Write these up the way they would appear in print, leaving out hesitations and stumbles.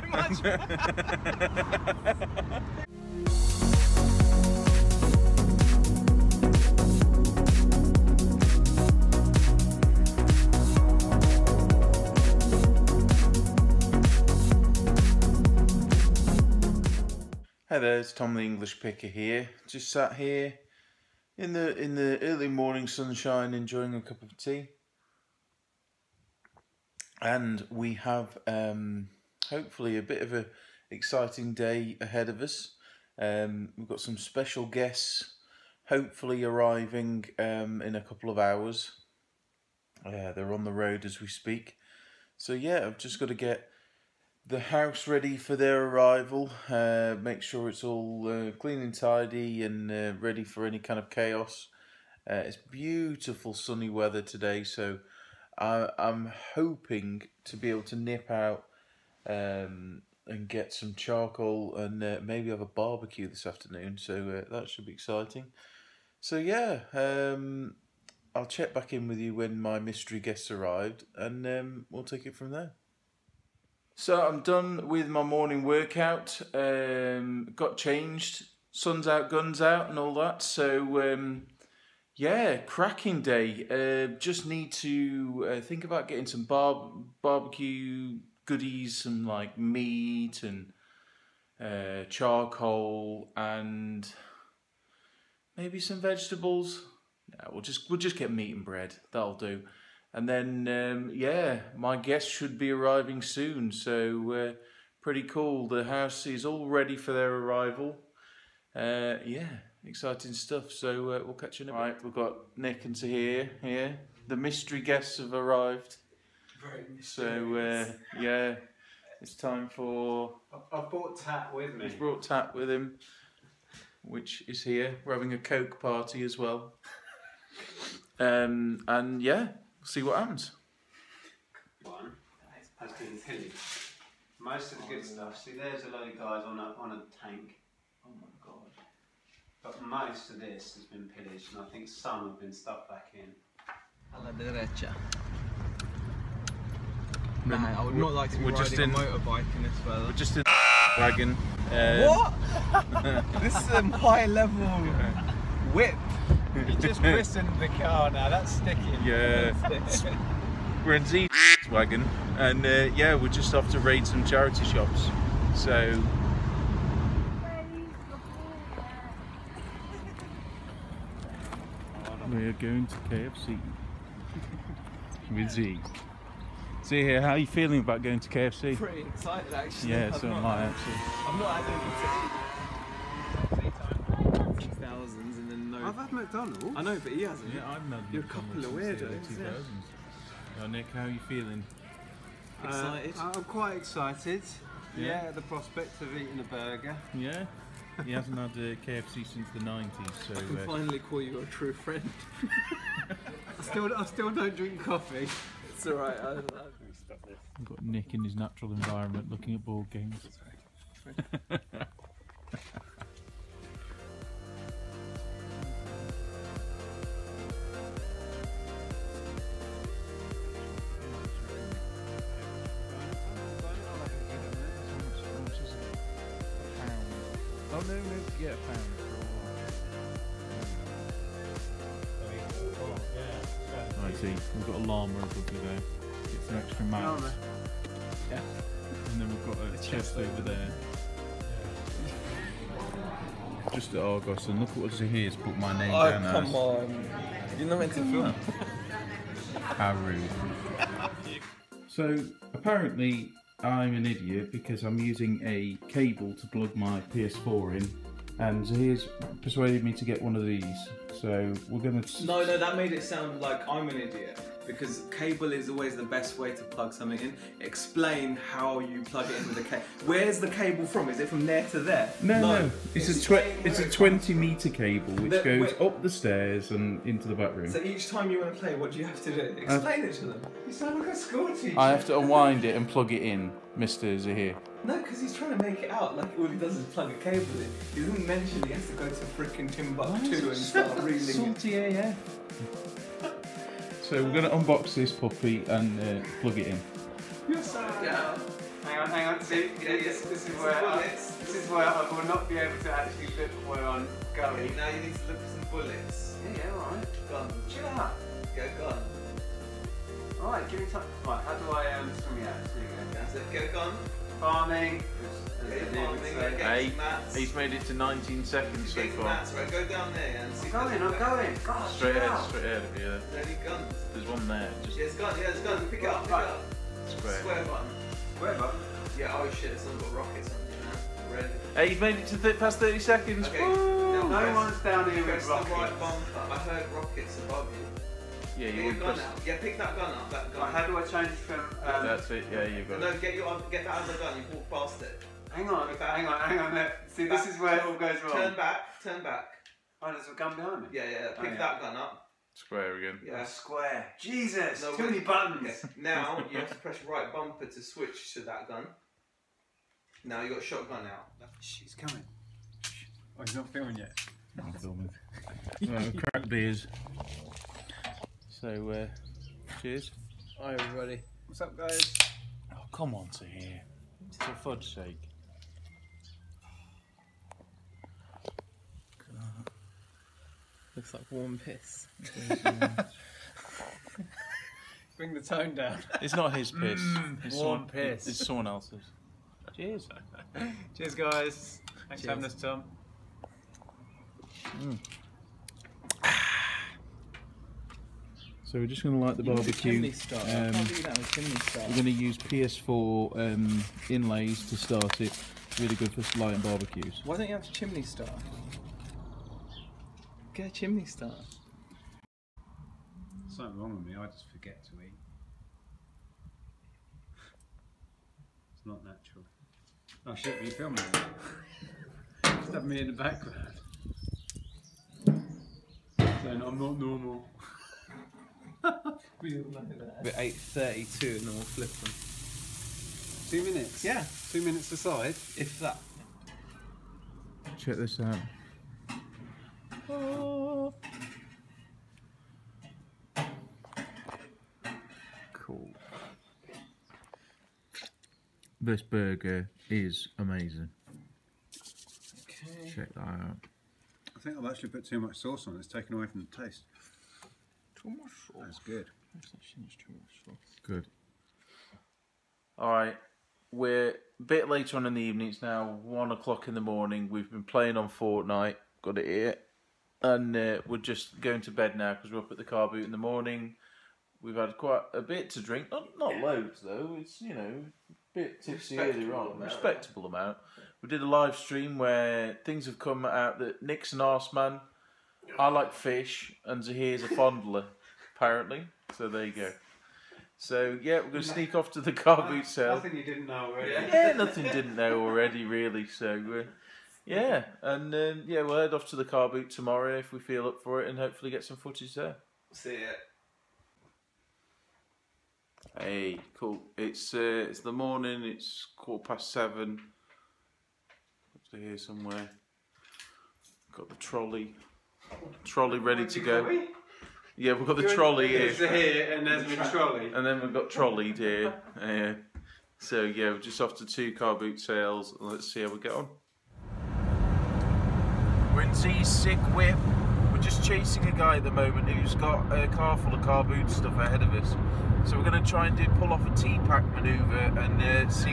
so much. Hi there, it's Tom the English Picker here. Just sat here in the early morning sunshine enjoying a cup of tea. And we have hopefully a bit of an exciting day ahead of us. We've got some special guests hopefully arriving in a couple of hours. They're on the road as we speak. So yeah, I've just got to get the house ready for their arrival, make sure it's all clean and tidy and ready for any kind of chaos. It's beautiful sunny weather today, so I'm hoping to be able to nip out and get some charcoal and maybe have a barbecue this afternoon, so that should be exciting. So yeah, I'll check back in with you when my mystery guests arrived, and we'll take it from there. So I'm done with my morning workout, got changed, sun's out, guns out and all that, so yeah, cracking day. Just need to think about getting some barbecue goodies, some like meat and charcoal and maybe some vegetables. No, we'll just get meat and bread, that'll do. And then, yeah, my guests should be arriving soon, so pretty cool. The house is all ready for their arrival. Yeah, exciting stuff. So we'll catch you in a bit. Right, we've got Nick and Tahir here. The mystery guests have arrived. Very mysterious. So, yeah, it's time for... I've brought Tat with me. He's brought Tat with him, which is here. We're having a Coke party as well. And yeah. See what happens. One has been pillaged. Most of the good stuff. See, there's a load of guys on a tank. Oh my god! But most of this has been pillaged, and I think some have been stuffed back in. Alla derecha. Nah, I would not like to be riding a motorbike in this weather. We're just in wagon. What? This is a high level whip. You just christened the car now, that's sticking. Yeah. We're in Z wagon, and yeah, we're just off to raid some charity shops. So we are going to KFC with Z. See here, how are you feeling about going to KFC? Pretty excited actually. Yeah, so am I actually. I've not had anything to eat. Thousands and then no. I've had McDonald's. I know, but he hasn't. Yeah, I've not. You're a couple of weirdos. Oh, Nick, how are you feeling? Excited? I'm quite excited. Yeah. Yeah, the prospect of eating a burger. Yeah? He hasn't had KFC since the 90s, so... I can finally call you a true friend. I still don't drink coffee. It's alright, I've got Nick in his natural environment looking at board games. Oh no, get a pound for I see, we've got a llama above me there. Get some extra mats. Yeah. And then we've got a chest over there. Just at Argos, and look what Zahir's put my name down as. Oh come on. You're not meant to film. How rude. So apparently I'm an idiot because I'm using a cable to plug my PS4 in, and Zahir's persuaded me to get one of these. So we're gonna... No, that made it sound like I'm an idiot. Because cable is always the best way to plug something in. Explain how you plug it in with the cable. Where's the cable from? Is it from there to there? No. It's a 20 metre cable which goes up the stairs and into the back room. So each time you want to play, what do you have to do? Explain it to them. You sound like a school teacher. I have to unwind it and plug it in, Mr. Zahir. No, because he's trying to make it out like all he does is plug a cable in. He doesn't mention he has to go to frickin' Timbuktu and start reeling it. Salty AF. So we're going to unbox this puppy and plug it in. You're so down. Hang hang on. See, this is where I will not be able to actually look where I'm going. Now you need to look for some bullets. Yeah, alright. Guns. Chill out. Get a gun. Alright, give me time. Right, how do I swing out? There you go. That's it. Get a gun. Farming. Hey, he's made it to 19 seconds so far. Mats, right, go down there and see. I'm going. God, Straight ahead, yeah. There's any guns. There's one there. Just Yeah, there's guns. Pick it up. square. Square button. Square button? Yeah, oh shit, someone's got rockets on you now. Red. Hey, he's made it to past 30 seconds. Okay, No now one's down here press with the rockets. right bumper. I heard rockets above you. Yeah, Get you your will gun press. out. Yeah, pick that gun up. That gun. Right, how do I change from... That's it, yeah, you've got No, it. get that other gun. You've walked past it. Hang on. See, this is where it all goes wrong. Turn back. Oh, there's a gun behind me. Yeah. Pick that gun up. Square again. Yeah. Square. Jesus, No, too many buttons. Okay. Now you have to press right bumper to switch to that gun. Now you got shotgun out. She's coming. Oh, he's not filming yet. I'm filming. Right, we'll crack beers. So, cheers. Hi everybody. What's up, guys? Oh, come on to here. For fudge's sake. Looks like warm piss. Bring the tone down. It's not his piss. It's warm piss. It's someone else's. Cheers. Cheers, guys. Thanks for having Cheers. us, Tom. So we're just going to light the barbecue. Chimney start. I can't do that with chimney start. We're going to use PS4 inlays to start it. Really good for lighting barbecues. Why don't you have a chimney start? Get a chimney start. Something wrong with me, I just forget to eat. It's not natural. Oh shit, are you filming me? Just have me in the background. Saying I'm not normal. We're 8:32 and then we'll flip them. 2 minutes? Yeah. 2 minutes aside? If that. Check this out. Cool. This burger is amazing. Okay. Check that out. I think I've actually put too much sauce on it, it's taken away from the taste. Too much sauce. That's good. That's actually too much sauce. Good. Alright, we're a bit later on in the evening. It's now 1 o'clock in the morning. We've been playing on Fortnite. Got it here. And we're just going to bed now because we're up at the car boot in the morning. We've had quite a bit to drink. Not loads though. It's, you know, a bit tipsy earlier on. Respectable amount. We did a live stream where things have come out that Nick's an arse man. I like fish and Zahir's a fondler, apparently. So there you go. So yeah, we're going to sneak off to the car boot sale. Nothing you didn't know already. Yeah, nothing didn't know already, really. So yeah, and yeah, we'll head off to the car boot tomorrow if we feel up for it, and hopefully get some footage there. See ya. Hey, cool. It's the morning. It's 7:15. Up to here somewhere. Got the trolley ready to go. Yeah, we've got the trolley here. It's here and there's my trolley. And then we've got trolleyed here. So yeah, we're just off to 2 car boot sales. Let's see how we get on. We're in Z's sick whip. We're just chasing a guy at the moment who's got a car full of car boot stuff ahead of us. So we're going to try and pull off a T-pack manoeuvre and see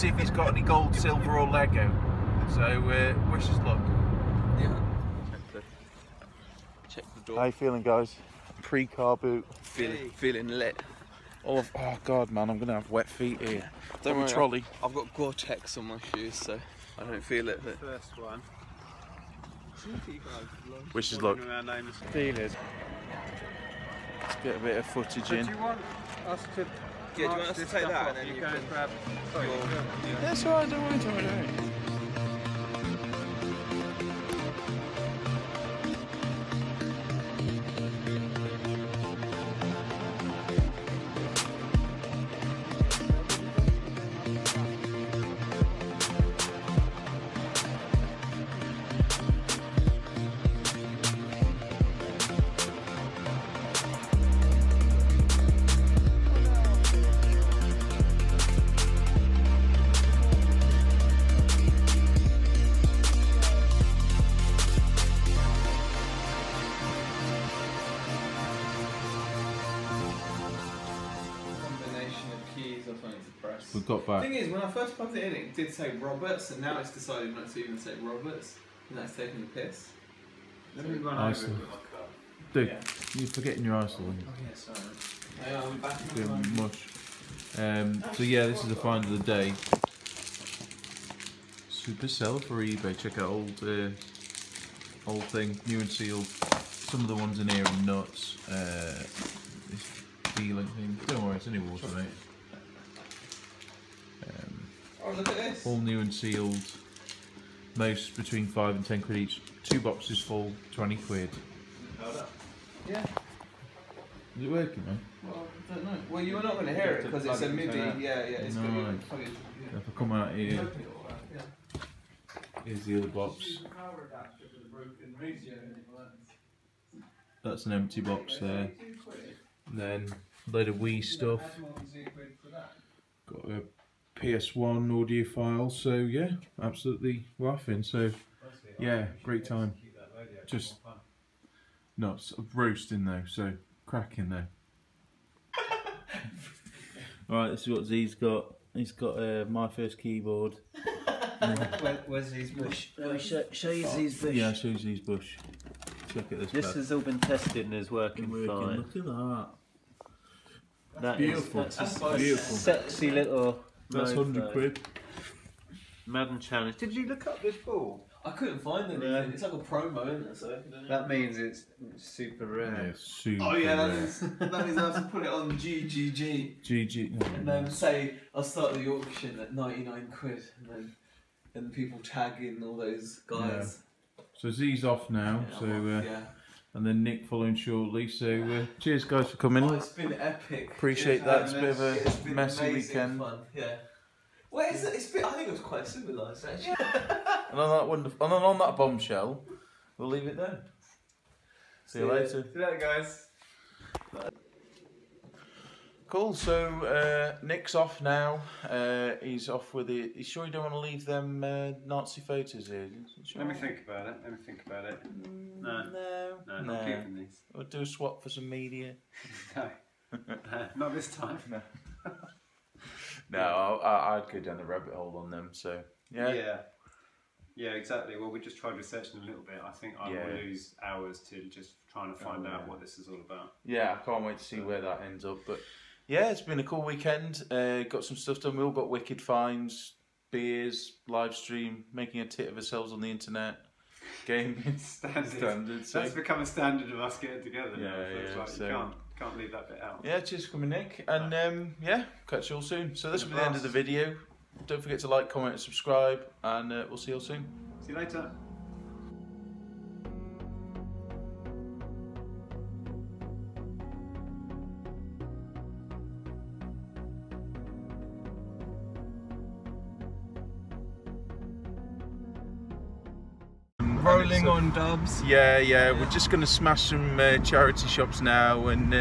if he's got any gold, silver or Lego. So wish us luck. Yeah. Check the door. How you feeling, guys? Pre-car boot. Feeling lit. Oh god, man, I'm gonna have wet feet here. Don't worry, trolley. I've got Gore-Tex on my shoes, so I don't feel it. But First one. Wish us luck. Feelers. Let's get a bit of footage Do in. you want us to... Yeah, do you want us to take that and then you go can... and grab... That's alright, don't worry, don't worry. got back. The thing is, when I first plugged it in, it did say Roberts, and now it's decided not to even say Roberts, and that's taking the piss. Let me run Ice over it them. with my cup. Dude, Yeah. you're forgetting your ice, Oh yeah, sorry. I'm back in Give my them phone. mush. So yeah, this is the find of the day. Super sell for eBay. Check out old thing, new and sealed. Some of the ones in here are nuts. This feeling thing. Don't worry, it's only water, mate. Oh, look at this. All new and sealed. Most between 5 and 10 quid each. 2 boxes full, 20 quid. Yeah. Is it working, man? Well, I don't know. Well, you're not going to hear it because it's a MIDI. Yeah, it's No, going to right. be plug it. Yeah. If I come out here, Yeah. here's the other box. That's an empty box there. And then a load of Wii stuff. Got a PS1 audio file. So yeah, absolutely laughing. So yeah, great time. Just nuts. Roasting though, so cracking though. Alright, this is what Z's got. He's got my first keyboard. Where's Z's bush? Show you Z's bush. Yeah, I'll show you Z's bush. Look at this. This bad. has all been tested and is working fine. Look at that. That's beautiful. That's a Beautiful. sexy little. That's 100 quid. Madden challenge. Did you look up this ball? I couldn't find anything. Yeah. It's like a promo, isn't it? So I don't know. That means it's super rare. Yeah, super. Oh yeah, that rare. means I have to put it on GGG GG. and then say I'll start the auction at 99 quid, and then people tag in all those guys. So Z's off now. Yeah, So yeah. and then Nick following shortly. So cheers guys for coming. Oh, it's been epic. Appreciate Cheers, that. It's a man. bit of a It's been messy amazing weekend. Fun. Yeah. Well, it's been, I think it was quite civilised actually. And on that wonderful, and on that bombshell, we'll leave it there. See you later. See you later, guys. Cool. So Nick's off now. He's off with it. You sure you don't want to leave them Nazi photos here? Sure? Let me think about it. No. No. No, not keeping these. We'll do a swap for some media. No. Not this time. No, I'd go down the rabbit hole on them. So Yeah, exactly. Well, we just tried researching a little bit. I think I will lose hours to just trying to find out what this is all about. Yeah, I can't wait to see where that ends up. But yeah, it's been a cool weekend. Got some stuff done. We all got wicked finds, beers, live stream, making a tit of ourselves on the internet. Gaming standard. So. That's become a standard of us getting together now. Yeah, So it's yeah, like so- you can't leave that bit out. Yeah, cheers for coming, Nick. And yeah, catch you all soon. So this will be the end of the blast. video. Don't forget to like, comment, and subscribe. And we'll see you all soon. See you later. Rolling on dubs. Yeah, we're just going to smash some charity shops now and